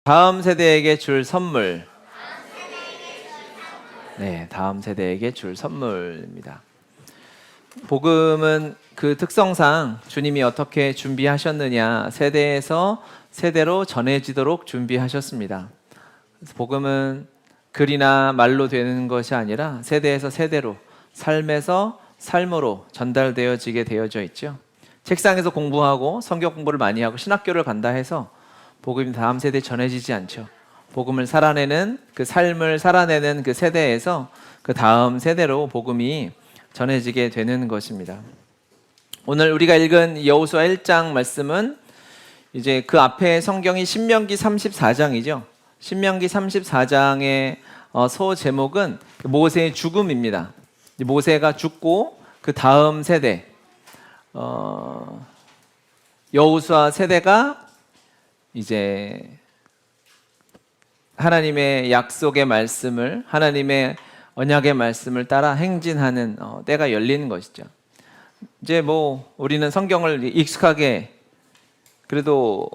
다음 세대에게 줄 선물. 네, 다음 세대에게 줄 선물입니다. 복음은 그 특성상 주님이 어떻게 준비하셨느냐, 세대에서 세대로 전해지도록 준비하셨습니다. 그래서 복음은 글이나 말로 되는 것이 아니라 세대에서 세대로, 삶에서 삶으로 전달되어지게 되어져 있죠. 책상에서 공부하고 성경 공부를 많이 하고 신학교를 간다 해서 복음이 다음 세대에 전해지지 않죠. 복음을 살아내는, 그 삶을 살아내는 그 세대에서 그 다음 세대로 복음이 전해지게 되는 것입니다. 오늘 우리가 읽은 여호수아 1장 말씀은 이제 그 앞에 성경이 신명기 34장이죠. 신명기 34장의 소 제목은 모세의 죽음입니다. 모세가 죽고 그 다음 세대, 여호수아 세대가 이제 하나님의 약속의 말씀을, 하나님의 언약의 말씀을 따라 행진하는 때가 열리는 것이죠. 이제 뭐 우리는 성경을 익숙하게, 그래도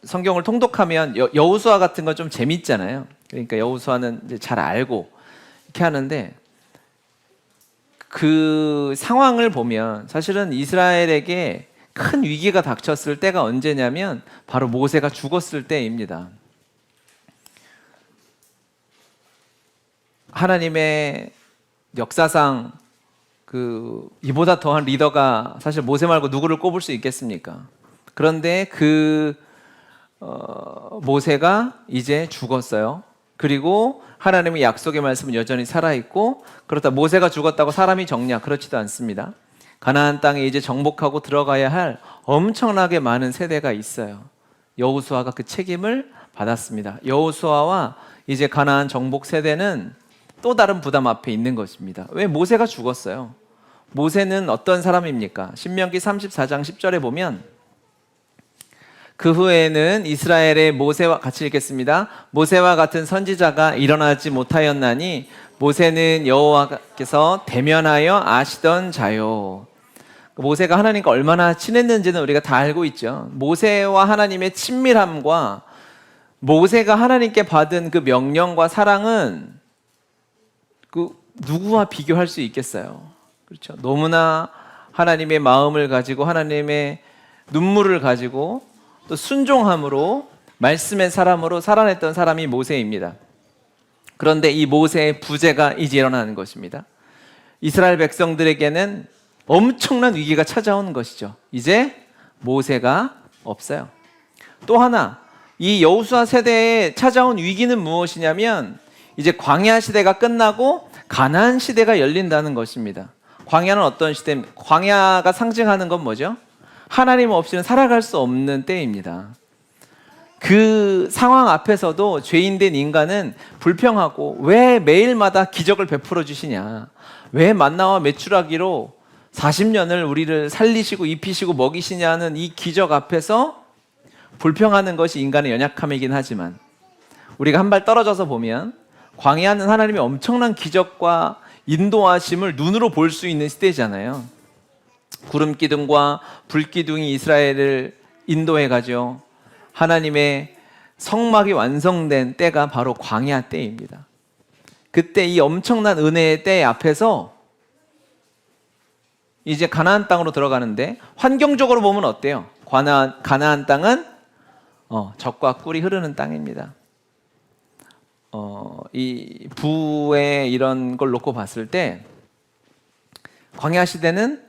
성경을 통독하면 여호수아 같은 건 좀 재밌잖아요. 그러니까 여호수아는 이제 잘 알고 이렇게 하는데, 그 상황을 보면 사실은 이스라엘에게 큰 위기가 닥쳤을 때가 언제냐면 바로 모세가 죽었을 때입니다. 하나님의 역사상 이보다 더한 리더가 사실 모세 말고 누구를 꼽을 수 있겠습니까? 그런데 모세가 이제 죽었어요. 그리고 하나님의 약속의 말씀은 여전히 살아있고, 그렇다 모세가 죽었다고 사람이 적냐? 그렇지도 않습니다. 가나안 땅에 이제 정복하고 들어가야 할 엄청나게 많은 세대가 있어요. 여호수아가 그 책임을 받았습니다. 여호수아와 이제 가나안 정복 세대는 또 다른 부담 앞에 있는 것입니다. 왜? 모세가 죽었어요. 모세는 어떤 사람입니까? 신명기 34장 10절에 보면, 그 후에는 이스라엘의 모세와, 같이 읽겠습니다. 모세와 같은 선지자가 일어나지 못하였나니 모세는 여호와께서 대면하여 아시던 자요. 모세가 하나님과 얼마나 친했는지는 우리가 다 알고 있죠. 모세와 하나님의 친밀함과 모세가 하나님께 받은 그 명령과 사랑은 누구와 비교할 수 있겠어요? 그렇죠. 너무나 하나님의 마음을 가지고, 하나님의 눈물을 가지고, 또 순종함으로, 말씀의 사람으로 살아냈던 사람이 모세입니다. 그런데 이 모세의 부재가 이제 일어나는 것입니다. 이스라엘 백성들에게는 엄청난 위기가 찾아오는 것이죠. 이제 모세가 없어요. 또 하나, 이 여호수아 세대에 찾아온 위기는 무엇이냐면, 이제 광야 시대가 끝나고 가나안 시대가 열린다는 것입니다. 광야는 어떤 시대입니까? 광야가 상징하는 건 뭐죠? 하나님 없이는 살아갈 수 없는 때입니다. 그 상황 앞에서도 죄인된 인간은 불평하고, 왜 매일마다 기적을 베풀어 주시냐? 왜 만나와 메추라기로 40년을 우리를 살리시고 입히시고 먹이시냐는 이 기적 앞에서 불평하는 것이 인간의 연약함이긴 하지만, 우리가 한 발 떨어져서 보면 광야는 하나님의 엄청난 기적과 인도하심을 눈으로 볼 수 있는 시대잖아요. 구름 기둥과 불 기둥이 이스라엘을 인도해 가죠. 하나님의 성막이 완성된 때가 바로 광야 때입니다. 그때 이 엄청난 은혜의 때 앞에서 이제 가나안 땅으로 들어가는데, 환경적으로 보면 어때요? 가나안 땅은 젖과 꿀이 흐르는 땅입니다. 이 부의 이런 걸 놓고 봤을 때 광야 시대는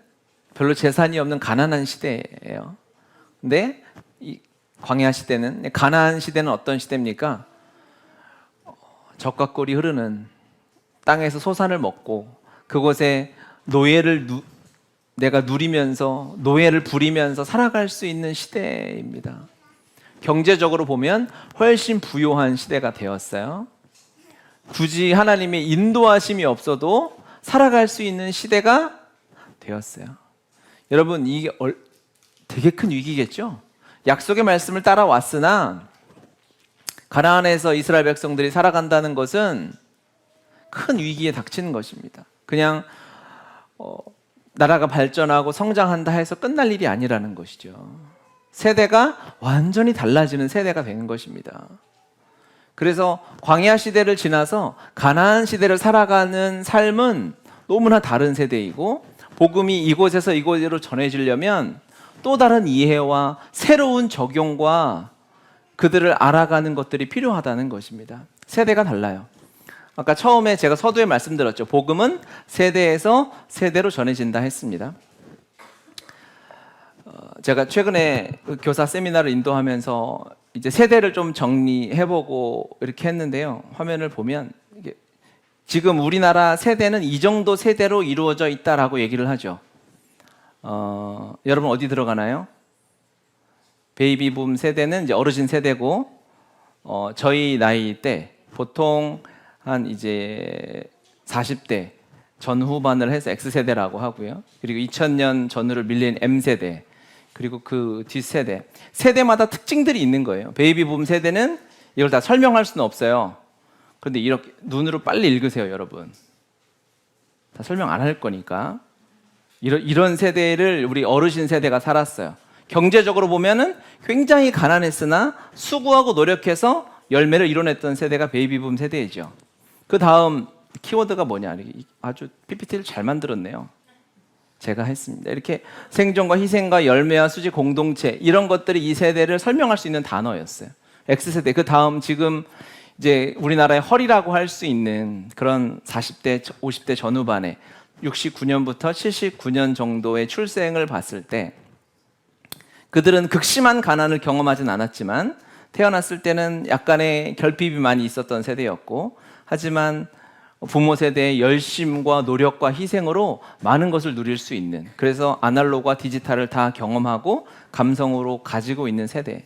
별로 재산이 없는 가난한 시대예요. 근데 이 광야 시대는, 가나안 시대는 어떤 시대입니까? 젖과 꿀이 흐르는 땅에서 소산을 먹고, 그곳에 노예를 내가 누리면서, 노예를 부리면서 살아갈 수 있는 시대입니다. 경제적으로 보면 훨씬 부유한 시대가 되었어요. 굳이 하나님의 인도하심이 없어도 살아갈 수 있는 시대가 되었어요. 여러분, 이게 되게 큰 위기겠죠? 약속의 말씀을 따라왔으나 가나안에서 이스라엘 백성들이 살아간다는 것은 큰 위기에 닥치는 것입니다. 그냥 나라가 발전하고 성장한다 해서 끝날 일이 아니라는 것이죠. 세대가 완전히 달라지는 세대가 된 것입니다. 그래서 광야 시대를 지나서 가나안 시대를 살아가는 삶은 너무나 다른 세대이고, 복음이 이곳에서 이곳으로 전해지려면 또 다른 이해와 새로운 적용과 그들을 알아가는 것들이 필요하다는 것입니다. 세대가 달라요. 아까 처음에 제가 서두에 말씀드렸죠. 복음은 세대에서 세대로 전해진다 했습니다. 제가 최근에 교사 세미나를 인도하면서 이제 세대를 좀 정리해보고 이렇게 했는데요. 화면을 보면 지금 우리나라 세대는 이 정도 세대로 이루어져 있다라고 얘기를 하죠. 여러분 어디 들어가나요? 베이비붐 세대는 이제 어르신 세대고, 저희 나이 때 보통 한 이제 40대 전후반을 해서 X세대라고 하고요. 그리고 2000년 전후를 밀린 M세대, 그리고 그 뒷세대, 세대마다 특징들이 있는 거예요. 베이비붐 세대는 이걸 다 설명할 수는 없어요. 그런데 이렇게 눈으로 빨리 읽으세요, 여러분. 다 설명 안 할 거니까. 이런 세대를 우리 어르신 세대가 살았어요. 경제적으로 보면은 굉장히 가난했으나 수고하고 노력해서 열매를 이뤄냈던 세대가 베이비붐 세대이죠. 그 다음 키워드가 뭐냐? 아주 PPT를 잘 만들었네요. 제가 했습니다. 이렇게 생존과 희생과 열매와 수지 공동체, 이런 것들이 이 세대를 설명할 수 있는 단어였어요. X세대. 그 다음 지금 이제 우리나라의 허리라고 할 수 있는 그런 40대, 50대 전후반에 69년부터 79년 정도의 출생을 봤을 때, 그들은 극심한 가난을 경험하진 않았지만 태어났을 때는 약간의 결핍이 많이 있었던 세대였고, 하지만 부모 세대의 열심과 노력과 희생으로 많은 것을 누릴 수 있는, 그래서 아날로그와 디지털을 다 경험하고 감성으로 가지고 있는 세대.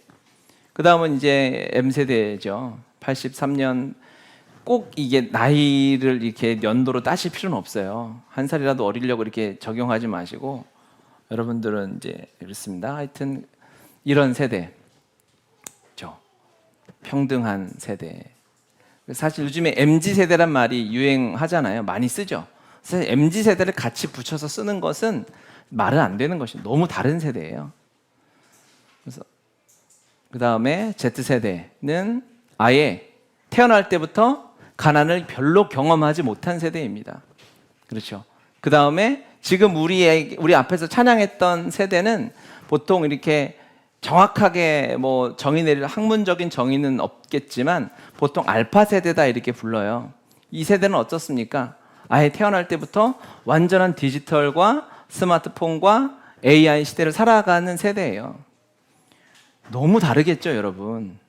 그 다음은 이제 M세대죠. 83년. 꼭 이게 나이를 이렇게 연도로 따실 필요는 없어요. 한 살이라도 어리려고 이렇게 적용하지 마시고, 여러분들은 이제 이렇습니다. 하여튼 이런 세대죠. 평등한 세대. 사실 요즘에 MZ세대란 말이 유행하잖아요. 많이 쓰죠. 사실 MZ세대를 같이 붙여서 쓰는 것은 말은 안 되는 것이 너무 다른 세대예요. 그래서 그 다음에 Z세대는 아예 태어날 때부터 가난을 별로 경험하지 못한 세대입니다. 그렇죠. 그 다음에 지금 우리 앞에서 찬양했던 세대는 보통 이렇게 정확하게 뭐 정의 내릴 학문적인 정의는 없겠지만 보통 알파 세대다 이렇게 불러요. 이 세대는 어떻습니까? 아예 태어날 때부터 완전한 디지털과 스마트폰과 AI 시대를 살아가는 세대예요. 너무 다르겠죠, 여러분.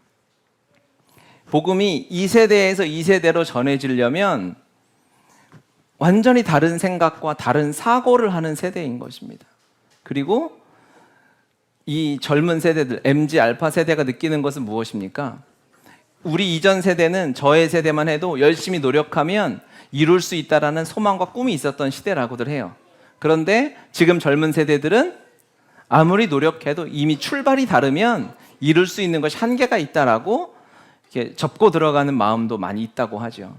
복음이 이 세대에서 이 세대로 전해지려면 완전히 다른 생각과 다른 사고를 하는 세대인 것입니다. 그리고 이 젊은 세대들, MZ, 알파 세대가 느끼는 것은 무엇입니까? 우리 이전 세대는 저의 세대만 해도 열심히 노력하면 이룰 수 있다라는 소망과 꿈이 있었던 시대라고들 해요. 그런데 지금 젊은 세대들은 아무리 노력해도 이미 출발이 다르면 이룰 수 있는 것이 한계가 있다라고 이렇게 접고 들어가는 마음도 많이 있다고 하죠.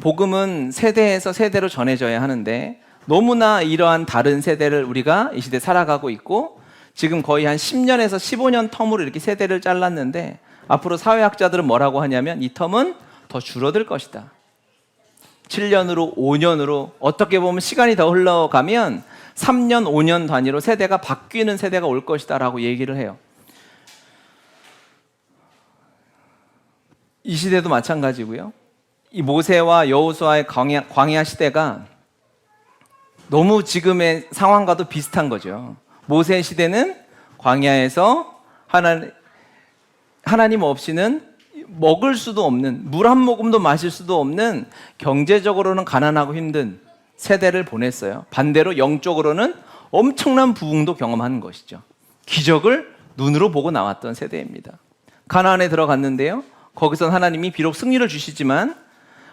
복음은 세대에서 세대로 전해져야 하는데 너무나 이러한 다른 세대를 우리가 이 시대에 살아가고 있고, 지금 거의 한 10년에서 15년 텀으로 이렇게 세대를 잘랐는데 앞으로 사회학자들은 뭐라고 하냐면 이 텀은 더 줄어들 것이다. 7년으로 5년으로 어떻게 보면 시간이 더 흘러가면 3년, 5년 단위로 세대가 바뀌는 세대가 올 것이다 라고 얘기를 해요. 이 시대도 마찬가지고요. 이 모세와 여호수아의 광야 시대가 너무 지금의 상황과도 비슷한 거죠. 모세 시대는 광야에서 하나님 없이는 먹을 수도 없는, 물 한 모금도 마실 수도 없는, 경제적으로는 가난하고 힘든 세대를 보냈어요. 반대로 영적으로는 엄청난 부흥도 경험하는 것이죠. 기적을 눈으로 보고 나왔던 세대입니다. 가나안에 들어갔는데요, 거기선 하나님이 비록 승리를 주시지만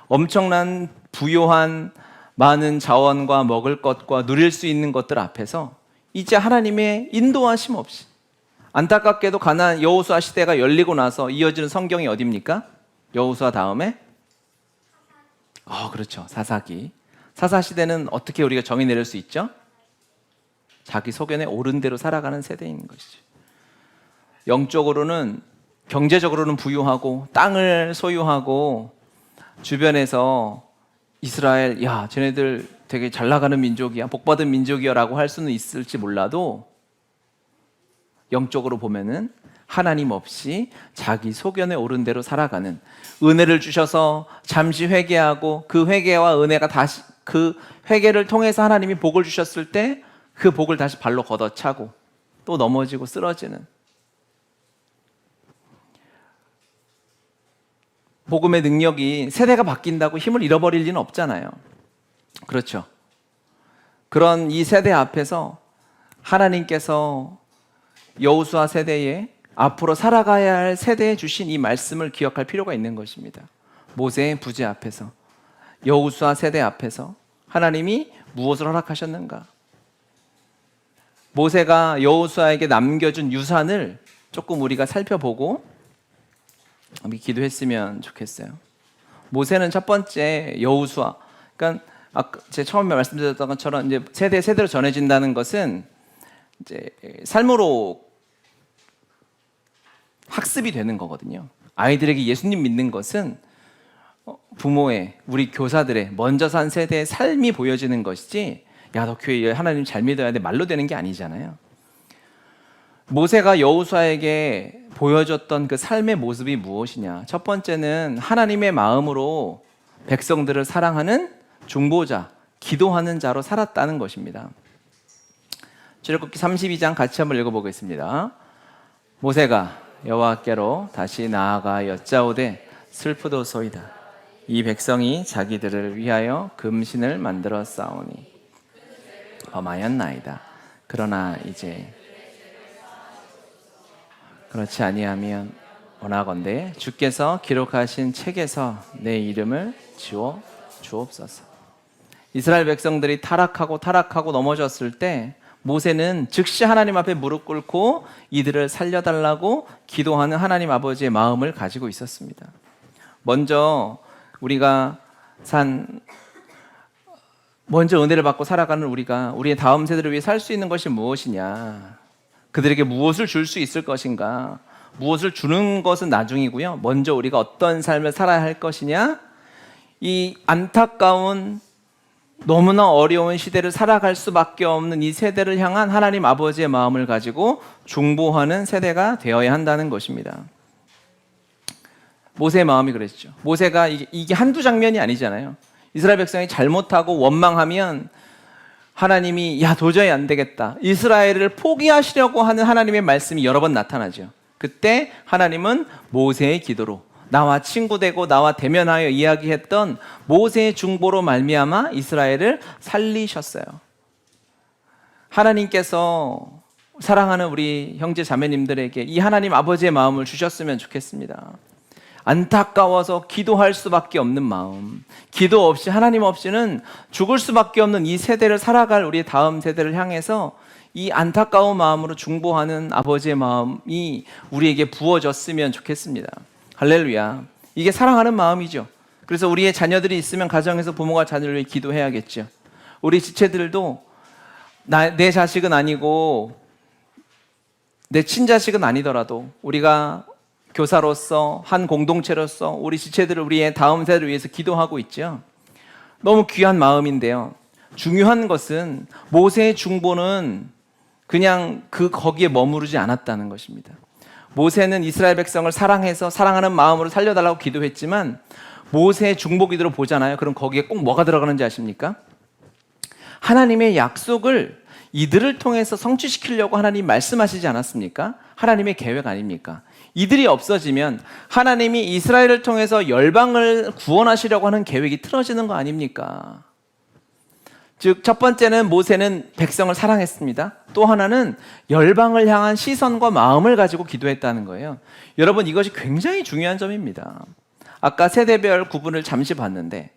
엄청난 부요한 많은 자원과 먹을 것과 누릴 수 있는 것들 앞에서 이제 하나님의 인도하심 없이, 안타깝게도 가나안 여호수아 시대가 열리고 나서 이어지는 성경이 어디입니까? 여호수아 다음에 그렇죠. 사사기. 사사 시대는 어떻게 우리가 정의 내릴 수 있죠? 자기 소견에 옳은 대로 살아가는 세대인 것이죠. 영적으로는, 경제적으로는 부유하고 땅을 소유하고 주변에서 이스라엘, 야, 쟤네들 되게 잘 나가는 민족이야, 복받은 민족이야 라고 할 수는 있을지 몰라도 영적으로 보면은 하나님 없이 자기 소견에 옳은 대로 살아가는, 은혜를 주셔서 잠시 회개하고 그 회개와 은혜가 다시, 그 회개를 통해서 하나님이 복을 주셨을 때 그 복을 다시 발로 걷어차고 또 넘어지고 쓰러지는, 복음의 능력이 세대가 바뀐다고 힘을 잃어버릴 리는 없잖아요. 그렇죠. 그런 이 세대 앞에서 하나님께서 여호수아 세대에 앞으로 살아가야 할 세대에 주신 이 말씀을 기억할 필요가 있는 것입니다. 모세의 부재 앞에서, 여호수아 세대 앞에서 하나님이 무엇을 허락하셨는가? 모세가 여호수아에게 남겨준 유산을 조금 우리가 살펴보고 기도했으면 좋겠어요. 모세는 첫 번째 여호수아, 그러니까 아까 제가 처음에 말씀드렸던 것처럼 이제 세대로 전해진다는 것은 이제 삶으로 학습이 되는 거거든요. 아이들에게 예수님 믿는 것은 부모의, 우리 교사들의, 먼저 산 세대의 삶이 보여지는 것이지, 야, 너 교회 하나님 잘 믿어야 돼, 말로 되는 게 아니잖아요. 모세가 여호수아에게 보여줬던 그 삶의 모습이 무엇이냐? 첫 번째는 하나님의 마음으로 백성들을 사랑하는 중보자, 기도하는 자로 살았다는 것입니다. 출애굽기 32장 같이 한번 읽어보겠습니다. 모세가 여호와께로 다시 나아가 여짜오되 슬프도소이다. 이 백성이 자기들을 위하여 금신을 만들어 싸우니 범하였나이다. 그러나 이제 그렇지 아니하면 원하건대 주께서 기록하신 책에서 내 이름을 지워 주옵소서. 이스라엘 백성들이 타락하고 넘어졌을 때 모세는 즉시 하나님 앞에 무릎 꿇고 이들을 살려달라고 기도하는 하나님 아버지의 마음을 가지고 있었습니다. 먼저 먼저 은혜를 받고 살아가는 우리가 우리의 다음 세대를 위해 살 수 있는 것이 무엇이냐, 그들에게 무엇을 줄 수 있을 것인가, 무엇을 주는 것은 나중이고요. 먼저 우리가 어떤 삶을 살아야 할 것이냐, 이 안타까운 너무나 어려운 시대를 살아갈 수밖에 없는 이 세대를 향한 하나님 아버지의 마음을 가지고 중보하는 세대가 되어야 한다는 것입니다. 모세의 마음이 그랬죠. 모세가 이게 한두 장면이 아니잖아요. 이스라엘 백성이 잘못하고 원망하면 하나님이 야, 도저히 안 되겠다, 이스라엘을 포기하시려고 하는 하나님의 말씀이 여러 번 나타나죠. 그때 하나님은 모세의 기도로, 나와 친구되고 나와 대면하여 이야기했던 모세의 중보로 말미암아 이스라엘을 살리셨어요. 하나님께서 사랑하는 우리 형제 자매님들에게 이 하나님 아버지의 마음을 주셨으면 좋겠습니다. 안타까워서 기도할 수밖에 없는 마음, 기도 없이, 하나님 없이는 죽을 수밖에 없는 이 세대를 살아갈 우리 다음 세대를 향해서 이 안타까운 마음으로 중보하는 아버지의 마음이 우리에게 부어졌으면 좋겠습니다. 할렐루야. 이게 사랑하는 마음이죠. 그래서 우리의 자녀들이 있으면 가정에서 부모가 자녀를 위해 기도해야겠죠. 우리 지체들도 내 자식은 아니고 내 친자식은 아니더라도 우리가 교사로서, 한 공동체로서 우리 지체들을, 우리의 다음 세대를 위해서 기도하고 있죠. 너무 귀한 마음인데요, 중요한 것은 모세의 중보는 그냥 거기에 머무르지 않았다는 것입니다. 모세는 이스라엘 백성을 사랑해서 사랑하는 마음으로 살려달라고 기도했지만 모세의 중보 기도를 보잖아요. 그럼 거기에 꼭 뭐가 들어가는지 아십니까? 하나님의 약속을 이들을 통해서 성취시키려고 하나님 말씀하시지 않았습니까? 하나님의 계획 아닙니까? 이들이 없어지면 하나님이 이스라엘을 통해서 열방을 구원하시려고 하는 계획이 틀어지는 거 아닙니까? 즉, 첫 번째는 모세는 백성을 사랑했습니다. 또 하나는 열방을 향한 시선과 마음을 가지고 기도했다는 거예요. 여러분, 이것이 굉장히 중요한 점입니다. 아까 세대별 구분을 잠시 봤는데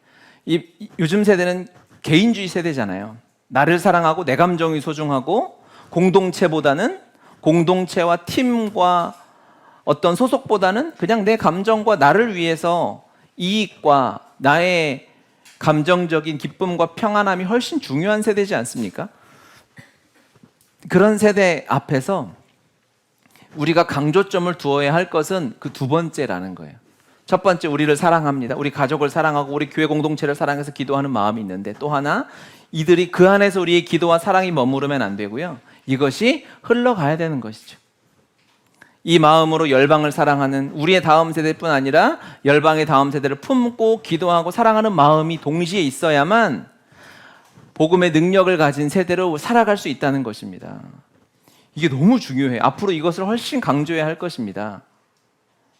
요즘 세대는 개인주의 세대잖아요. 나를 사랑하고 내 감정이 소중하고 공동체보다는, 공동체와 팀과 어떤 소속보다는 그냥 내 감정과 나를 위해서 이익과 나의 감정적인 기쁨과 평안함이 훨씬 중요한 세대지 않습니까? 그런 세대 앞에서 우리가 강조점을 두어야 할 것은 그 두 번째라는 거예요. 첫 번째, 우리를 사랑합니다. 우리 가족을 사랑하고 우리 교회 공동체를 사랑해서 기도하는 마음이 있는데, 또 하나, 이들이 그 안에서 우리의 기도와 사랑이 머무르면 안 되고요. 이것이 흘러가야 되는 것이죠. 이 마음으로 열방을 사랑하는 우리의 다음 세대뿐 아니라 열방의 다음 세대를 품고 기도하고 사랑하는 마음이 동시에 있어야만 복음의 능력을 가진 세대로 살아갈 수 있다는 것입니다. 이게 너무 중요해요. 앞으로 이것을 훨씬 강조해야 할 것입니다.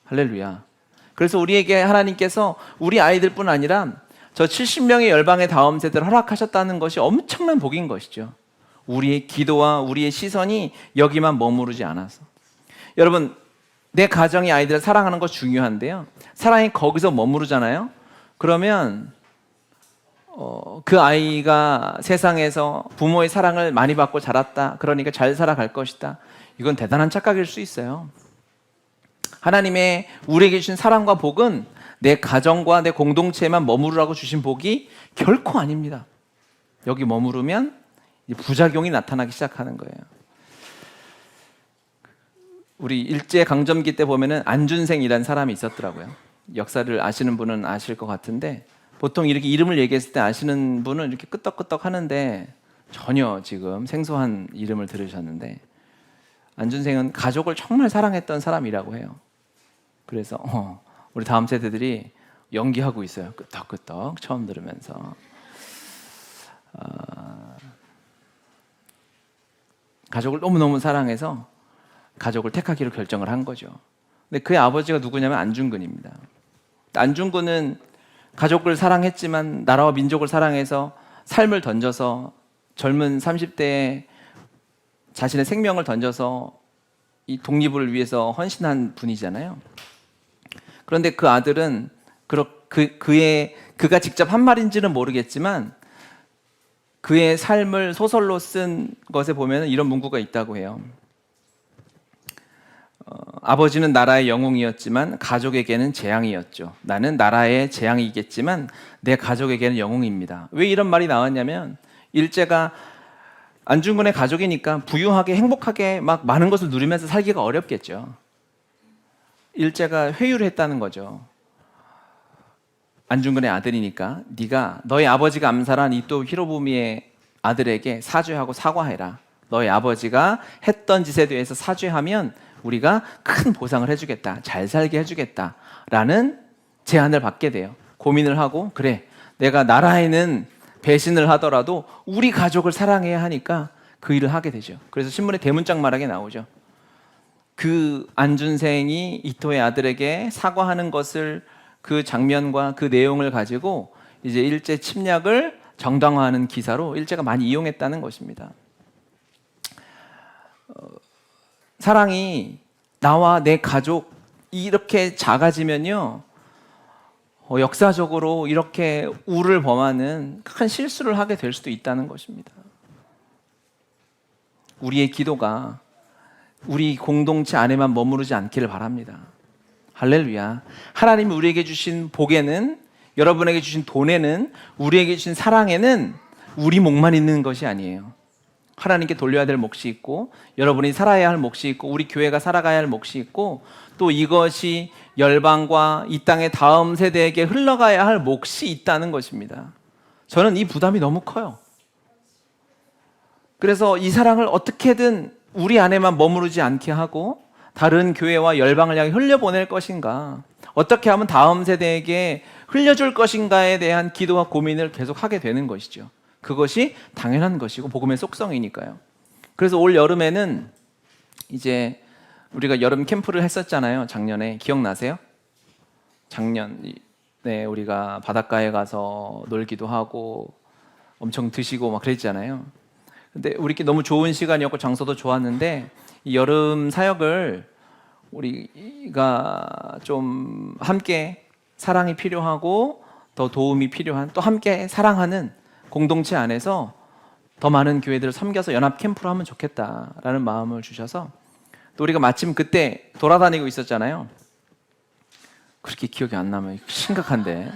할렐루야. 그래서 우리에게 하나님께서 우리 아이들뿐 아니라 저 70명의 열방의 다음 세대를 허락하셨다는 것이 엄청난 복인 것이죠. 우리의 기도와 우리의 시선이 여기만 머무르지 않아서. 여러분, 내 가정이 아이들을 사랑하는 것 중요한데요, 사랑이 거기서 머무르잖아요. 그러면 그 아이가 세상에서 부모의 사랑을 많이 받고 자랐다, 그러니까 잘 살아갈 것이다, 이건 대단한 착각일 수 있어요. 하나님의 우리에게 주신 사랑과 복은 내 가정과 내 공동체에만 머무르라고 주신 복이 결코 아닙니다. 여기 머무르면 부작용이 나타나기 시작하는 거예요. 우리 일제강점기 때 보면은 안준생이라는 사람이 있었더라고요. 역사를 아시는 분은 아실 것 같은데, 보통 이렇게 이름을 얘기했을 때 아시는 분은 이렇게 끄떡끄떡 하는데 전혀 지금 생소한 이름을 들으셨는데, 안준생은 가족을 정말 사랑했던 사람이라고 해요. 그래서 우리 다음 세대들이 연기하고 있어요. 끄떡끄떡 처음 들으면서. 가족을 너무너무 사랑해서 가족을 택하기로 결정을 한 거죠. 근데 그의 아버지가 누구냐면 안중근입니다. 안중근은 가족을 사랑했지만 나라와 민족을 사랑해서 삶을 던져서 젊은 30대에 자신의 생명을 던져서 이 독립을 위해서 헌신한 분이잖아요. 그런데 그 아들은 그가 직접 한 말인지는 모르겠지만 그의 삶을 소설로 쓴 것에 보면 이런 문구가 있다고 해요. 아버지는 나라의 영웅이었지만 가족에게는 재앙이었죠. 나는 나라의 재앙이겠지만 내 가족에게는 영웅입니다. 왜 이런 말이 나왔냐면, 일제가 안중근의 가족이니까 부유하게 행복하게 막 많은 것을 누리면서 살기가 어렵겠죠. 일제가 회유를 했다는 거죠. 안중근의 아들이니까 네가 너희 아버지가 암살한 이토 히로부미의 아들에게 사죄하고 사과해라. 너희 아버지가 했던 짓에 대해서 사죄하면 우리가 큰 보상을 해주겠다, 잘 살게 해주겠다 라는 제안을 받게 돼요. 고민을 하고, 그래, 내가 나라에는 배신을 하더라도 우리 가족을 사랑해야 하니까 그 일을 하게 되죠. 그래서 신문에 대문짝만하게 나오죠. 그 안준생이 이토의 아들에게 사과하는 것을, 그 장면과 그 내용을 가지고 이제 일제 침략을 정당화하는 기사로 일제가 많이 이용했다는 것입니다. 사랑이 나와 내 가족 이렇게 작아지면요, 역사적으로 이렇게 우를 범하는 큰 실수를 하게 될 수도 있다는 것입니다. 우리의 기도가 우리 공동체 안에만 머무르지 않기를 바랍니다. 할렐루야. 하나님이 우리에게 주신 복에는, 여러분에게 주신 돈에는, 우리에게 주신 사랑에는 우리 몫만 있는 것이 아니에요. 하나님께 돌려야 될 몫이 있고, 여러분이 살아야 할 몫이 있고, 우리 교회가 살아가야 할 몫이 있고, 또 이것이 열방과 이 땅의 다음 세대에게 흘러가야 할 몫이 있다는 것입니다. 저는 이 부담이 너무 커요. 그래서 이 사랑을 어떻게든 우리 안에만 머무르지 않게 하고 다른 교회와 열방을 향해 흘려보낼 것인가, 어떻게 하면 다음 세대에게 흘려줄 것인가에 대한 기도와 고민을 계속하게 되는 것이죠. 그것이 당연한 것이고 복음의 속성이니까요. 그래서 올 여름에는 이제 우리가 여름 캠프를 했었잖아요. 작년에 기억나세요? 작년에 우리가 바닷가에 가서 놀기도 하고 엄청 드시고 막 그랬잖아요. 근데 우리께 너무 좋은 시간이었고 장소도 좋았는데, 이 여름 사역을 우리가 좀 함께 사랑이 필요하고 더 도움이 필요한, 또 함께 사랑하는 공동체 안에서 더 많은 교회들을 섬겨서 연합 캠프를 하면 좋겠다라는 마음을 주셔서, 또 우리가 마침 그때 돌아다니고 있었잖아요. 그렇게 기억이 안 나면 심각한데,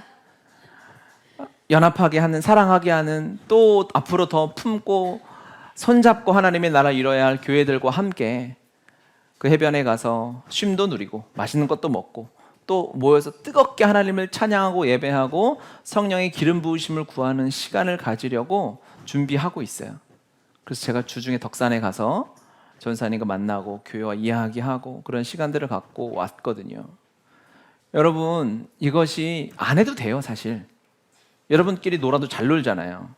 연합하게 하는, 사랑하게 하는, 또 앞으로 더 품고 손잡고 하나님의 나라 이뤄야 할 교회들과 함께 그 해변에 가서 쉼도 누리고 맛있는 것도 먹고 또 모여서 뜨겁게 하나님을 찬양하고 예배하고 성령의 기름 부으심을 구하는 시간을 가지려고 준비하고 있어요. 그래서 제가 주중에 덕산에 가서 전사님과 만나고 교회와 이야기하고 그런 시간들을 갖고 왔거든요. 여러분, 이것이 안 해도 돼요. 사실 여러분끼리 놀아도 잘 놀잖아요.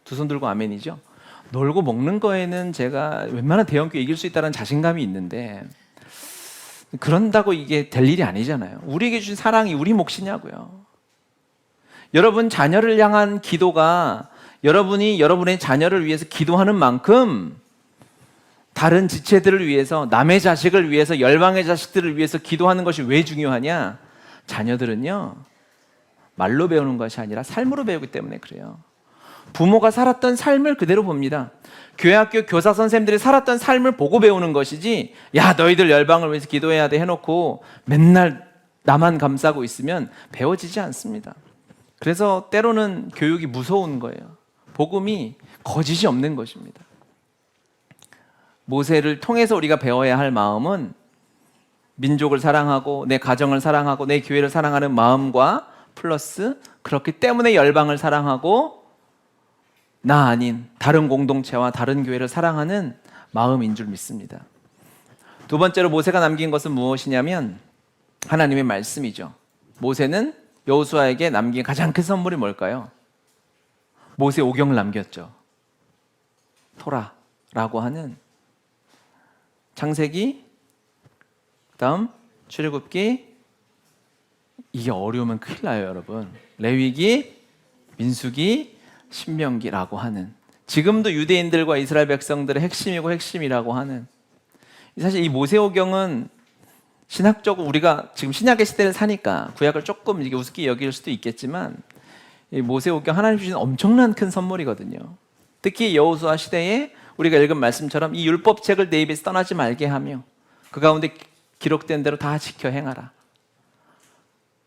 두 손 들고 아멘이죠. 놀고 먹는 거에는 제가 웬만한 대형교회 이길 수 있다는 자신감이 있는데 그런다고 이게 될 일이 아니잖아요. 우리에게 주신 사랑이 우리 몫이냐고요. 여러분 자녀를 향한 기도가 여러분이 여러분의 자녀를 위해서 기도하는 만큼 다른 지체들을 위해서, 남의 자식을 위해서, 열방의 자식들을 위해서 기도하는 것이 왜 중요하냐? 자녀들은요, 말로 배우는 것이 아니라 삶으로 배우기 때문에 그래요. 부모가 살았던 삶을 그대로 봅니다. 교회학교 교사 선생님들이 살았던 삶을 보고 배우는 것이지, 야 너희들 열방을 위해서 기도해야 돼 해놓고 맨날 나만 감싸고 있으면 배워지지 않습니다. 그래서 때로는 교육이 무서운 거예요. 복음이 거짓이 없는 것입니다. 모세를 통해서 우리가 배워야 할 마음은 민족을 사랑하고 내 가정을 사랑하고 내 교회를 사랑하는 마음과 플러스 그렇기 때문에 열방을 사랑하고 나 아닌 다른 공동체와 다른 교회를 사랑하는 마음인 줄 믿습니다. 두 번째로 모세가 남긴 것은 무엇이냐면 하나님의 말씀이죠. 모세는 여호수아에게 남긴 가장 큰 선물이 뭘까요? 모세 오경을 남겼죠. 토라라고 하는 창세기, 그다음 출애굽기, 이게 어려우면 큰일 나요, 여러분. 레위기, 민수기, 신명기라고 하는, 지금도 유대인들과 이스라엘 백성들의 핵심이고 핵심이라고 하는, 사실 이 모세오경은 신학적으로 우리가 지금 신약의 시대를 사니까 구약을 조금 이게 우습게 여길 수도 있겠지만 이 모세오경 하나님 주신 엄청난 큰 선물이거든요. 특히 여호수아 시대에 우리가 읽은 말씀처럼 이 율법책을 내 입에서 떠나지 말게 하며 그 가운데 기록된 대로 다 지켜 행하라.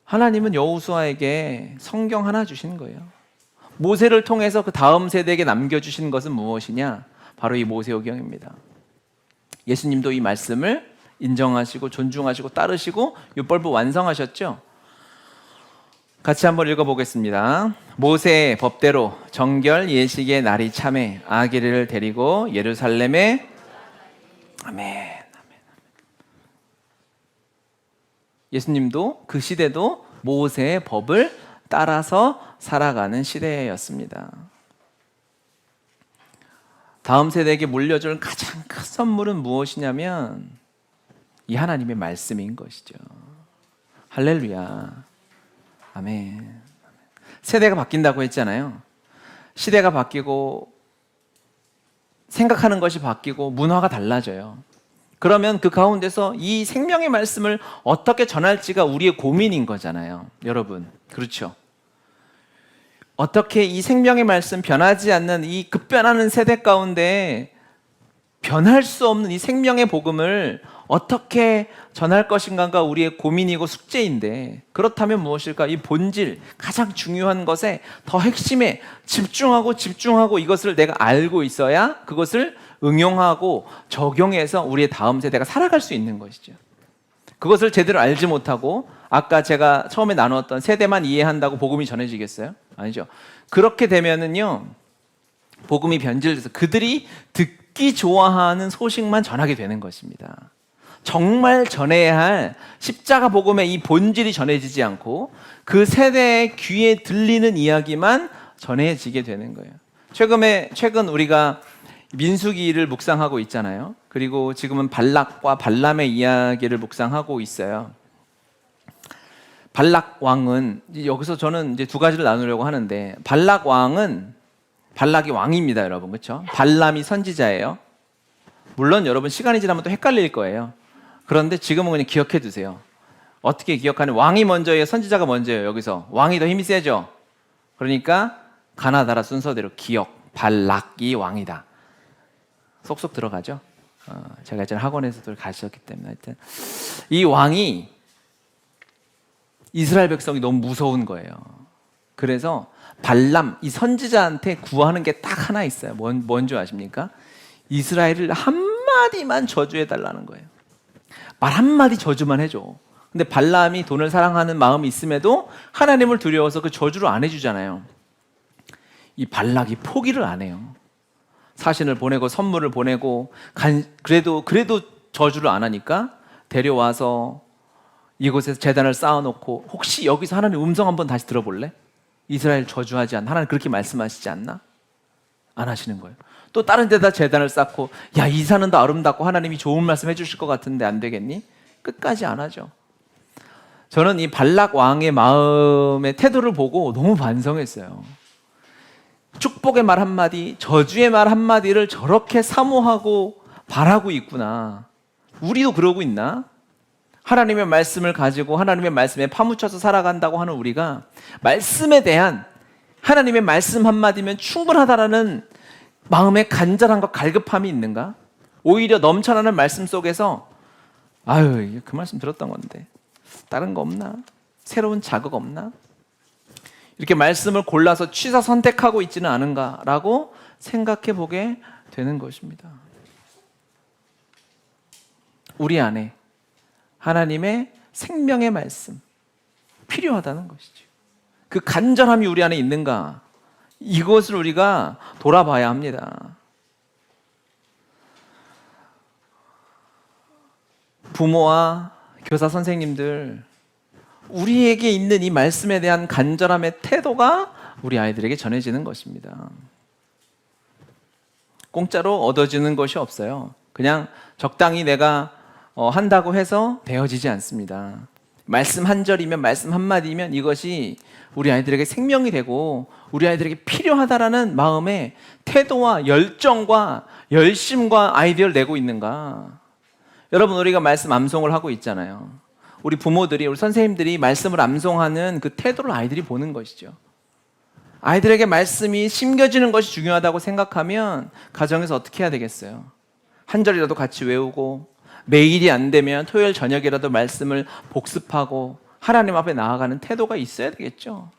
하나님은 여호수아에게 성경 하나 주신 거예요. 모세를 통해서 그 다음 세대에게 남겨주신 것은 무엇이냐? 바로 이 모세오경입니다. 예수님도 이 말씀을 인정하시고 존중하시고 따르시고 율법을 완성하셨죠. 같이 한번 읽어보겠습니다. 모세의 법대로 정결 예식의 날이 참에 아기를 데리고 예루살렘에 아멘. 예수님도 그 시대도 모세의 법을 따라서 살아가는 시대였습니다. 다음 세대에게 물려줄 가장 큰 선물은 무엇이냐면 이 하나님의 말씀인 것이죠. 할렐루야. 아멘. 세대가 바뀐다고 했잖아요. 시대가 바뀌고 생각하는 것이 바뀌고 문화가 달라져요. 그러면 그 가운데서 이 생명의 말씀을 어떻게 전할지가 우리의 고민인 거잖아요. 여러분, 그렇죠? 어떻게 이 생명의 말씀, 변하지 않는 이 급변하는 세대 가운데 변할 수 없는 이 생명의 복음을 어떻게 전할 것인가가 우리의 고민이고 숙제인데, 그렇다면 무엇일까? 이 본질, 가장 중요한 것에 더 핵심에 집중하고 이것을 내가 알고 있어야 그것을 응용하고 적용해서 우리의 다음 세대가 살아갈 수 있는 것이죠. 그것을 제대로 알지 못하고 아까 제가 처음에 나누었던 세대만 이해한다고 복음이 전해지겠어요? 아니죠. 그렇게 되면은요, 복음이 변질돼서 그들이 듣기 좋아하는 소식만 전하게 되는 것입니다. 정말 전해야 할 십자가 복음의 이 본질이 전해지지 않고 그 세대의 귀에 들리는 이야기만 전해지게 되는 거예요. 최근 우리가 민수기를 묵상하고 있잖아요. 그리고 지금은 발락과 발람의 이야기를 묵상하고 있어요. 발락 왕은, 여기서 저는 이제 두 가지를 나누려고 하는데, 발락 왕은, 발락이 왕입니다, 여러분. 그렇죠? 발람이 선지자예요. 물론 여러분 시간이 지나면 또 헷갈릴 거예요. 그런데 지금은 그냥 기억해 두세요. 어떻게 기억하는? 왕이 먼저예요, 선지자가 먼저예요? 여기서 왕이 더 힘이 세죠. 그러니까 가나다라 순서대로 기억, 발락이 왕이다. 쏙쏙 들어가죠. 제가 예전에 학원에서도 가르쳤기 때문에. 하여튼 이 왕이 이스라엘 백성이 너무 무서운 거예요. 그래서 발람 이 선지자한테 구하는 게 딱 하나 있어요. 뭔지 아십니까? 이스라엘을 한마디만 저주해 달라는 거예요. 말 한마디 저주만 해줘. 근데 발람이 돈을 사랑하는 마음이 있음에도 하나님을 두려워서 그 저주를 안 해주잖아요. 이 발락이 포기를 안 해요. 사신을 보내고 선물을 보내고 그래도 저주를 안 하니까 데려와서 이곳에서 제단을 쌓아놓고 혹시 여기서 하나님 음성 한번 다시 들어볼래? 이스라엘 저주하지 않나? 하나님 그렇게 말씀하시지 않나? 안 하시는 거예요. 또 다른 데다 제단을 쌓고 야, 이 산은 더 아름답고 하나님이 좋은 말씀 해주실 것 같은데 안 되겠니? 끝까지 안 하죠. 저는 이 발락 왕의 마음의 태도를 보고 너무 반성했어요. 축복의 말 한마디, 저주의 말 한마디를 저렇게 사모하고 바라고 있구나. 우리도 그러고 있나? 하나님의 말씀을 가지고 하나님의 말씀에 파묻혀서 살아간다고 하는 우리가 말씀에 대한 하나님의 말씀 한마디면 충분하다라는 마음의 간절함과 갈급함이 있는가? 오히려 넘쳐나는 말씀 속에서 아유, 그 말씀 들었던 건데 다른 거 없나? 새로운 자극 없나? 이렇게 말씀을 골라서 취사 선택하고 있지는 않은가라고 생각해 보게 되는 것입니다. 우리 안에 하나님의 생명의 말씀 필요하다는 것이죠. 그 간절함이 우리 안에 있는가? 이것을 우리가 돌아봐야 합니다. 부모와 교사 선생님들, 우리에게 있는 이 말씀에 대한 간절함의 태도가 우리 아이들에게 전해지는 것입니다. 공짜로 얻어지는 것이 없어요. 그냥 적당히 내가 한다고 해서 되어지지 않습니다. 말씀 한 절이면 말씀 한 마디면 이것이 우리 아이들에게 생명이 되고 우리 아이들에게 필요하다라는 마음의 태도와 열정과 열심과 아이디어를 내고 있는가? 여러분, 우리가 말씀 암송을 하고 있잖아요. 우리 부모들이, 우리 선생님들이 말씀을 암송하는 그 태도를 아이들이 보는 것이죠. 아이들에게 말씀이 심겨지는 것이 중요하다고 생각하면 가정에서 어떻게 해야 되겠어요? 한 절이라도 같이 외우고 매일이 안 되면 토요일 저녁이라도 말씀을 복습하고 하나님 앞에 나아가는 태도가 있어야 되겠죠.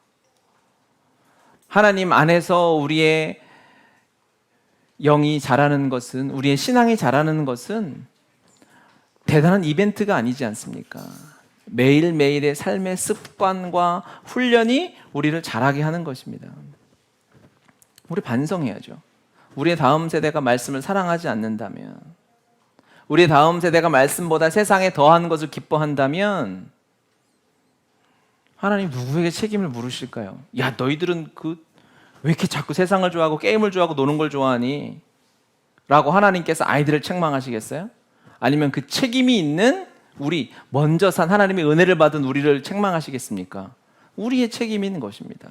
하나님 안에서 우리의 영이 자라는 것은, 우리의 신앙이 자라는 것은 대단한 이벤트가 아니지 않습니까? 매일매일의 삶의 습관과 훈련이 우리를 자라게 하는 것입니다. 우리 반성해야죠. 우리의 다음 세대가 말씀을 사랑하지 않는다면, 우리의 다음 세대가 말씀보다 세상에 더한 것을 기뻐한다면 하나님 누구에게 책임을 물으실까요? 야, 너희들은 왜 이렇게 자꾸 세상을 좋아하고 게임을 좋아하고 노는 걸 좋아하니? 라고 하나님께서 아이들을 책망하시겠어요? 아니면 그 책임이 있는 우리, 먼저 산 하나님의 은혜를 받은 우리를 책망하시겠습니까? 우리의 책임이 있는 것입니다.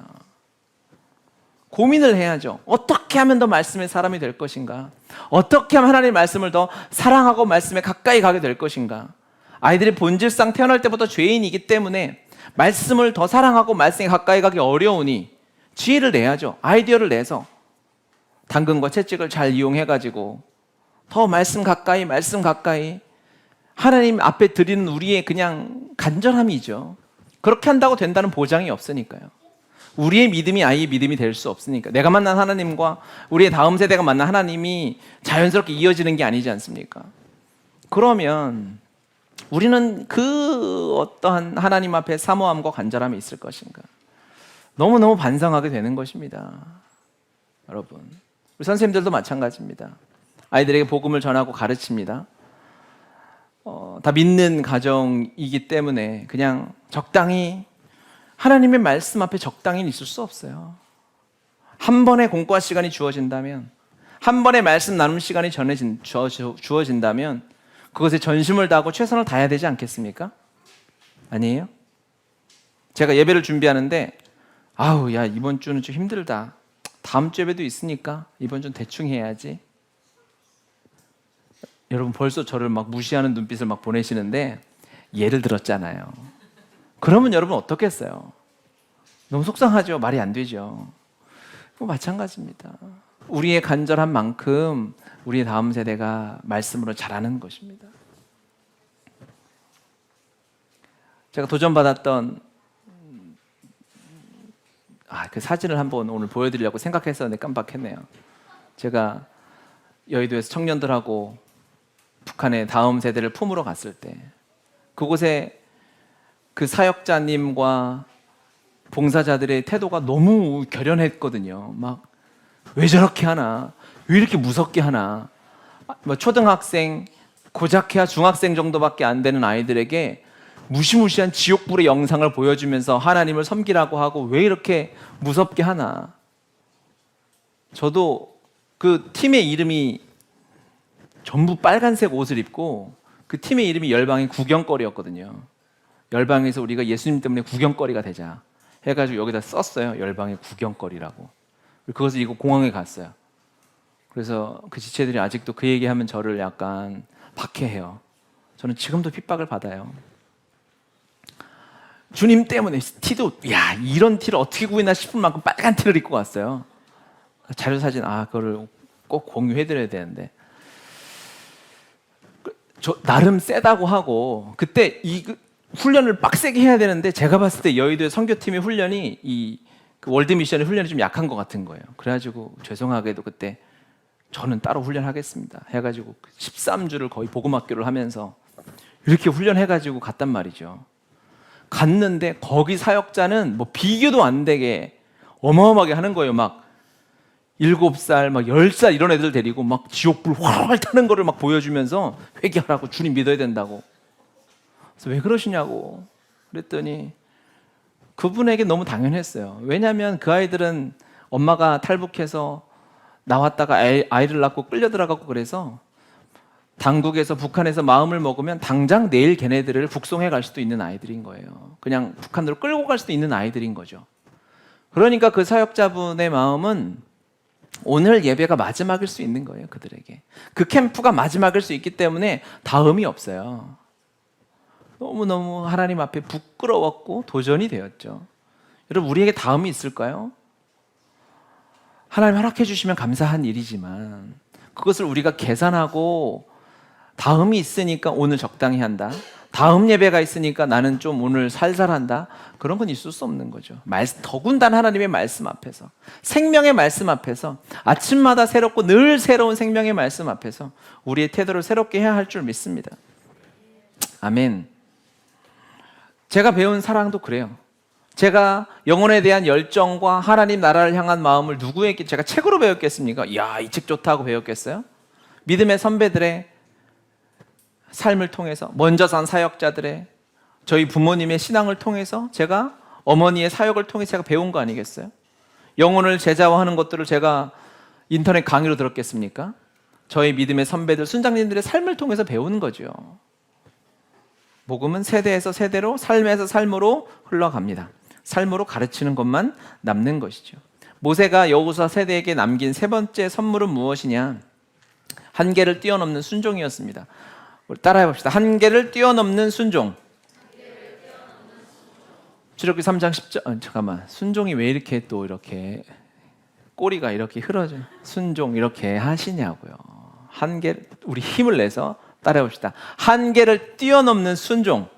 고민을 해야죠. 어떻게 하면 더 말씀의 사람이 될 것인가? 어떻게 하면 하나님의 말씀을 더 사랑하고 말씀에 가까이 가게 될 것인가? 아이들이 본질상 태어날 때부터 죄인이기 때문에 말씀을 더 사랑하고 말씀에 가까이 가기 어려우니 지혜를 내야죠. 아이디어를 내서 당근과 채찍을 잘 이용해가지고 더 말씀 가까이 하나님 앞에 드리는 우리의 그냥 간절함이죠. 그렇게 한다고 된다는 보장이 없으니까요. 우리의 믿음이 아이의 믿음이 될 수 없으니까. 내가 만난 하나님과 우리의 다음 세대가 만난 하나님이 자연스럽게 이어지는 게 아니지 않습니까? 그러면 우리는 그 어떠한 하나님 앞에 사모함과 간절함이 있을 것인가? 너무너무 반성하게 되는 것입니다. 여러분, 우리 선생님들도 마찬가지입니다. 아이들에게 복음을 전하고 가르칩니다. 다 믿는 가정이기 때문에 그냥 적당히 하나님의 말씀 앞에 적당히 있을 수 없어요. 한 번의 공과 시간이 주어진다면, 한 번의 말씀 나눔 시간이 주어진다면 그것에 전심을 다하고 최선을 다해야 되지 않겠습니까? 아니에요? 제가 예배를 준비하는데 아우, 야, 이번 주는 좀 힘들다. 다음 주 예배도 있으니까 이번 주는 대충 해야지. 여러분, 벌써 저를 막 무시하는 눈빛을 막 보내시는데 예를 들었잖아요. 그러면 여러분 어떻겠어요? 너무 속상하죠. 말이 안 되죠. 마찬가지입니다. 우리의 간절한 만큼 우리의 다음 세대가 말씀으로 자라는 것입니다. 제가 도전받았던 그 사진을 한번 오늘 보여드리려고 생각했었는데 깜빡했네요. 제가 여의도에서 청년들하고 북한의 다음 세대를 품으러 갔을 때 그곳에 그 사역자님과 봉사자들의 태도가 너무 결연했거든요. 막 왜 저렇게 하나, 왜 이렇게 무섭게 하나. 뭐 초등학생, 고작해야 중학생 정도밖에 안 되는 아이들에게 무시무시한 지옥불의 영상을 보여주면서 하나님을 섬기라고 하고 왜 이렇게 무섭게 하나. 저도 그 팀의 이름이 전부 빨간색 옷을 입고 그 팀의 이름이 열방의 구경거리였거든요. 열방에서 우리가 예수님 때문에 구경거리가 되자 해가지고 여기다 썼어요. 열방의 구경거리라고. 그것을 이거 공항에 갔어요. 그래서 그 지체들이 아직도 그 얘기하면 저를 약간 박해해요. 저는 지금도 핍박을 받아요. 주님 때문에 티도 이런 티를 어떻게 구했나 싶을 만큼 빨간 티를 입고 왔어요. 자료사진 그거를 꼭 공유해드려야 되는데 저 나름 세다고 하고 그때 훈련을 빡세게 해야 되는데 제가 봤을 때 여의도의 선교팀의 훈련이 그 월드미션의 훈련이 좀 약한 것 같은 거예요. 그래가지고 죄송하게도 그때 저는 따로 훈련하겠습니다 해가지고 13주를 거의 복음학교를 하면서 이렇게 훈련해가지고 갔단 말이죠. 갔는데 거기 사역자는 뭐 비교도 안 되게 어마어마하게 하는 거예요. 막 7살, 막 10살 이런 애들 데리고 막 지옥불 활활 타는 거를 막 보여주면서 회개하라고, 주님 믿어야 된다고. 그래서 왜 그러시냐고 그랬더니 그분에게 너무 당연했어요. 왜냐하면 그 아이들은 엄마가 탈북해서 나왔다가 아이를 낳고 끌려 들어가고 그래서 당국에서 북한에서 마음을 먹으면 당장 내일 걔네들을 북송해 갈 수도 있는 아이들인 거예요. 그냥 북한으로 끌고 갈 수도 있는 아이들인 거죠. 그러니까 그 사역자분의 마음은 오늘 예배가 마지막일 수 있는 거예요. 그들에게 그 캠프가 마지막일 수 있기 때문에 다음이 없어요. 너무너무 하나님 앞에 부끄러웠고 도전이 되었죠. 여러분, 우리에게 다음이 있을까요? 하나님 허락해 주시면 감사한 일이지만 그것을 우리가 계산하고 다음이 있으니까 오늘 적당히 한다, 다음 예배가 있으니까 나는 좀 오늘 살살한다, 그런 건 있을 수 없는 거죠. 더군다나 하나님의 말씀 앞에서, 생명의 말씀 앞에서, 아침마다 새롭고 늘 새로운 생명의 말씀 앞에서 우리의 태도를 새롭게 해야 할 줄 믿습니다. 아멘. 제가 배운 사랑도 그래요. 제가 영혼에 대한 열정과 하나님 나라를 향한 마음을 누구에게 제가 책으로 배웠겠습니까? 이 책 좋다고 배웠겠어요? 믿음의 선배들의 삶을 통해서, 먼저 산 사역자들의, 저희 부모님의 신앙을 통해서, 제가 어머니의 사역을 통해서 제가 배운 거 아니겠어요? 영혼을 제자화하는 것들을 제가 인터넷 강의로 들었겠습니까? 저희 믿음의 선배들, 순장님들의 삶을 통해서 배우는 거죠. 복음은 세대에서 세대로, 삶에서 삶으로 흘러갑니다. 삶으로 가르치는 것만 남는 것이죠. 모세가 여호수아 세대에게 남긴 세 번째 선물은 무엇이냐? 한계를 뛰어넘는 순종이었습니다. 우리 따라해 봅시다. 한계를 뛰어넘는 순종. 출애굽기 3장 10절. 잠깐만. 순종이 왜 이렇게 또 이렇게 꼬리가 이렇게 흐러져? 순종 이렇게 하시냐고요. 우리 힘을 내서 따라해 봅시다. 한계를 뛰어넘는 순종.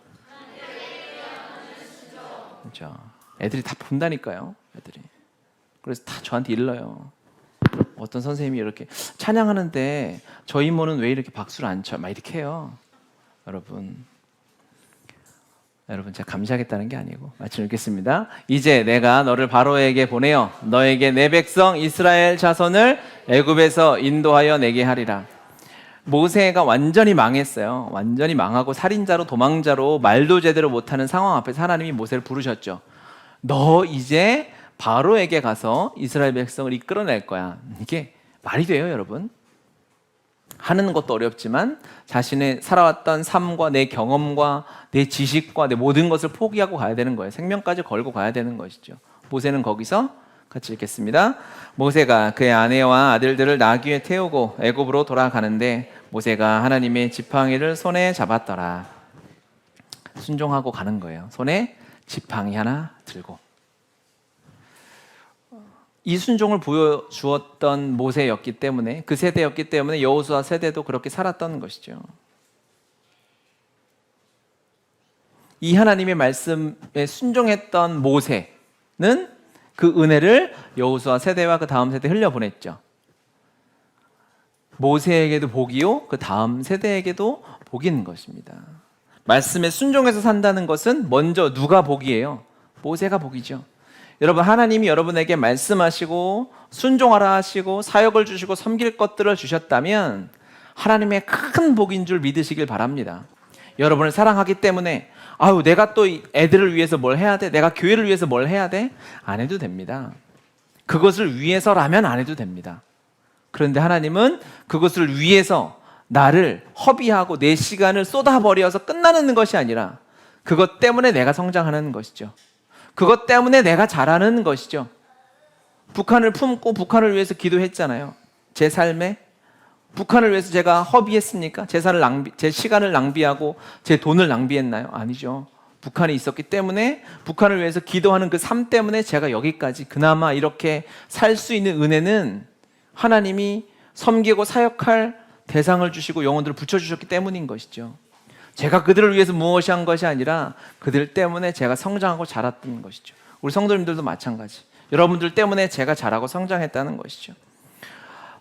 그렇죠. 애들이 다 본다니까요. 애들이. 그래서 다 저한테 일러요. 어떤 선생님이 이렇게 찬양하는데 저 이모는 왜 이렇게 박수를 안 쳐? 막 이렇게 해요. 여러분 제가 감시하겠다는 게 아니고 말씀 읽겠습니다. 이제 내가 너를 바로에게 보내어 너에게 내 백성 이스라엘 자손을 애굽에서 인도하여 내게 하리라. 모세가 완전히 망했어요. 완전히 망하고 살인자로, 도망자로, 말도 제대로 못하는 상황 앞에서 하나님이 모세를 부르셨죠. 너 이제 바로에게 가서 이스라엘 백성을 이끌어낼 거야. 이게 말이 돼요, 여러분? 하는 것도 어렵지만 자신의 살아왔던 삶과 내 경험과 내 지식과 내 모든 것을 포기하고 가야 되는 거예요. 생명까지 걸고 가야 되는 것이죠. 모세는 거기서 같이 읽겠습니다. 모세가 그의 아내와 아들들을 나귀에 태우고 애굽으로 돌아가는데 모세가 하나님의 지팡이를 손에 잡았더라. 순종하고 가는 거예요. 손에 지팡이 하나 들고. 이 순종을 보여주었던 모세였기 때문에, 그 세대였기 때문에 여호수아 세대도 그렇게 살았던 것이죠. 이 하나님의 말씀에 순종했던 모세는 그 은혜를 여호수아 세대와 그 다음 세대에 흘려보냈죠. 모세에게도 복이요, 그 다음 세대에게도 복이 있는 것입니다. 말씀에 순종해서 산다는 것은 먼저 누가 복이에요? 모세가 복이죠. 여러분, 하나님이 여러분에게 말씀하시고 순종하라 하시고 사역을 주시고 섬길 것들을 주셨다면 하나님의 큰 복인 줄 믿으시길 바랍니다. 여러분을 사랑하기 때문에 아유, 내가 또 애들을 위해서 뭘 해야 돼? 내가 교회를 위해서 뭘 해야 돼? 안 해도 됩니다. 그것을 위해서라면 안 해도 됩니다. 그런데 하나님은 그것을 위해서 나를 허비하고 내 시간을 쏟아버려서 끝나는 것이 아니라 그것 때문에 내가 성장하는 것이죠. 그것 때문에 내가 자라는 것이죠. 북한을 품고 북한을 위해서 기도했잖아요. 제 삶에 북한을 위해서 제가 허비했습니까? 제 시간을 낭비하고 제 돈을 낭비했나요? 아니죠. 북한이 있었기 때문에 북한을 위해서 기도하는 그 삶 때문에 제가 여기까지 그나마 이렇게 살 수 있는 은혜는 하나님이 섬기고 사역할 대상을 주시고 영혼들을 붙여주셨기 때문인 것이죠. 제가 그들을 위해서 무엇이 한 것이 아니라 그들 때문에 제가 성장하고 자랐던 것이죠. 우리 성도님들도 마찬가지. 여러분들 때문에 제가 자라고 성장했다는 것이죠.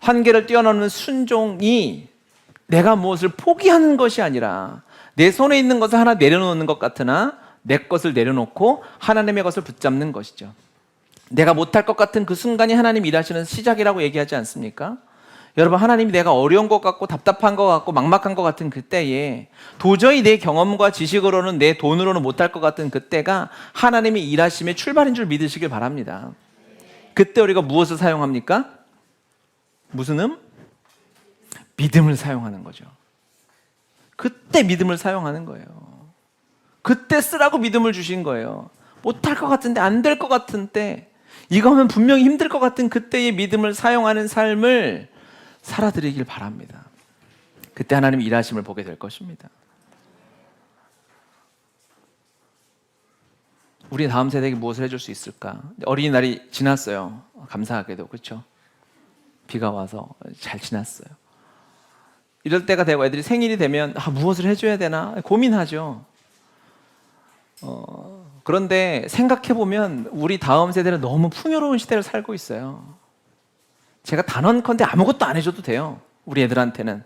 한계를 뛰어넘는 순종이 내가 무엇을 포기하는 것이 아니라 내 손에 있는 것을 하나 내려놓는 것 같으나 내 것을 내려놓고 하나님의 것을 붙잡는 것이죠. 내가 못할 것 같은 그 순간이 하나님 일하시는 시작이라고 얘기하지 않습니까? 여러분, 하나님이 내가 어려운 것 같고 답답한 것 같고 막막한 것 같은 그때에 도저히 내 경험과 지식으로는 내 돈으로는 못할 것 같은 그때가 하나님이 일하심의 출발인 줄 믿으시길 바랍니다. 그때 우리가 무엇을 사용합니까? 무슨 믿음을 사용하는 거죠. 그때 믿음을 사용하는 거예요. 그때 쓰라고 믿음을 주신 거예요. 못할 것 같은데, 안 될 것 같은 때, 이거 하면 분명히 힘들 것 같은 그때의 믿음을 사용하는 삶을 살아드리길 바랍니다. 그때 하나님의 일하심을 보게 될 것입니다. 우리 다음 세대에게 무엇을 해줄 수 있을까? 어린이날이 지났어요. 감사하게도. 그렇죠? 비가 와서 잘 지났어요. 이럴 때가 되고 애들이 생일이 되면 무엇을 해줘야 되나 고민하죠. 그런데 생각해보면 우리 다음 세대는 너무 풍요로운 시대를 살고 있어요. 제가 단언컨대 아무것도 안 해줘도 돼요. 우리 애들한테는.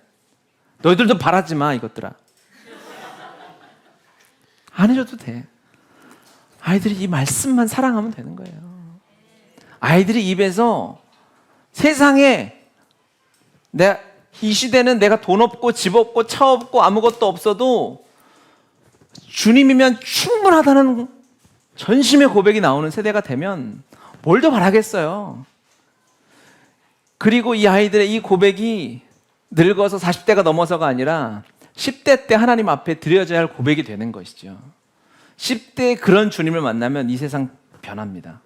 너희들도 바라지 마, 이것들아. 안 해줘도 돼. 아이들이 이 말씀만 사랑하면 되는 거예요. 아이들이 입에서 세상에 이 시대는 내가 돈 없고 집 없고 차 없고 아무것도 없어도 주님이면 충분하다는 전심의 고백이 나오는 세대가 되면 뭘 더 바라겠어요. 그리고 이 아이들의 이 고백이 늙어서 40대가 넘어서가 아니라 10대 때 하나님 앞에 드려져야 할 고백이 되는 것이죠. 10대에 그런 주님을 만나면 이 세상 변합니다.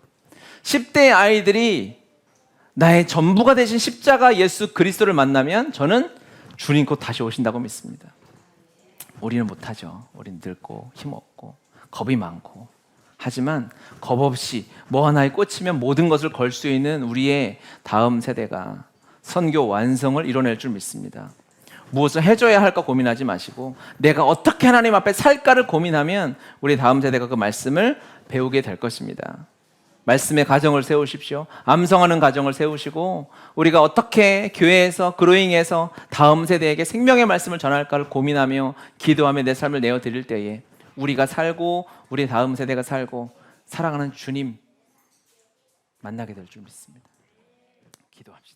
10대의 아이들이 나의 전부가 되신 십자가 예수 그리스도를 만나면 저는 주님 곧 다시 오신다고 믿습니다. 우리는 못하죠. 우리는 늙고 힘없고 겁이 많고. 하지만 겁 없이 뭐 하나에 꽂히면 모든 것을 걸 수 있는 우리의 다음 세대가 선교 완성을 이뤄낼 줄 믿습니다. 무엇을 해줘야 할까 고민하지 마시고 내가 어떻게 하나님 앞에 살까를 고민하면 우리 다음 세대가 그 말씀을 배우게 될 것입니다. 말씀의 가정을 세우십시오. 암송하는 가정을 세우시고 우리가 어떻게 교회에서 그로잉에서 다음 세대에게 생명의 말씀을 전할까를 고민하며 기도하며 내 삶을 내어드릴 때에 우리가 살고 우리 다음 세대가 살고 사랑하는 주님 만나게 될 줄 믿습니다. 기도합시다.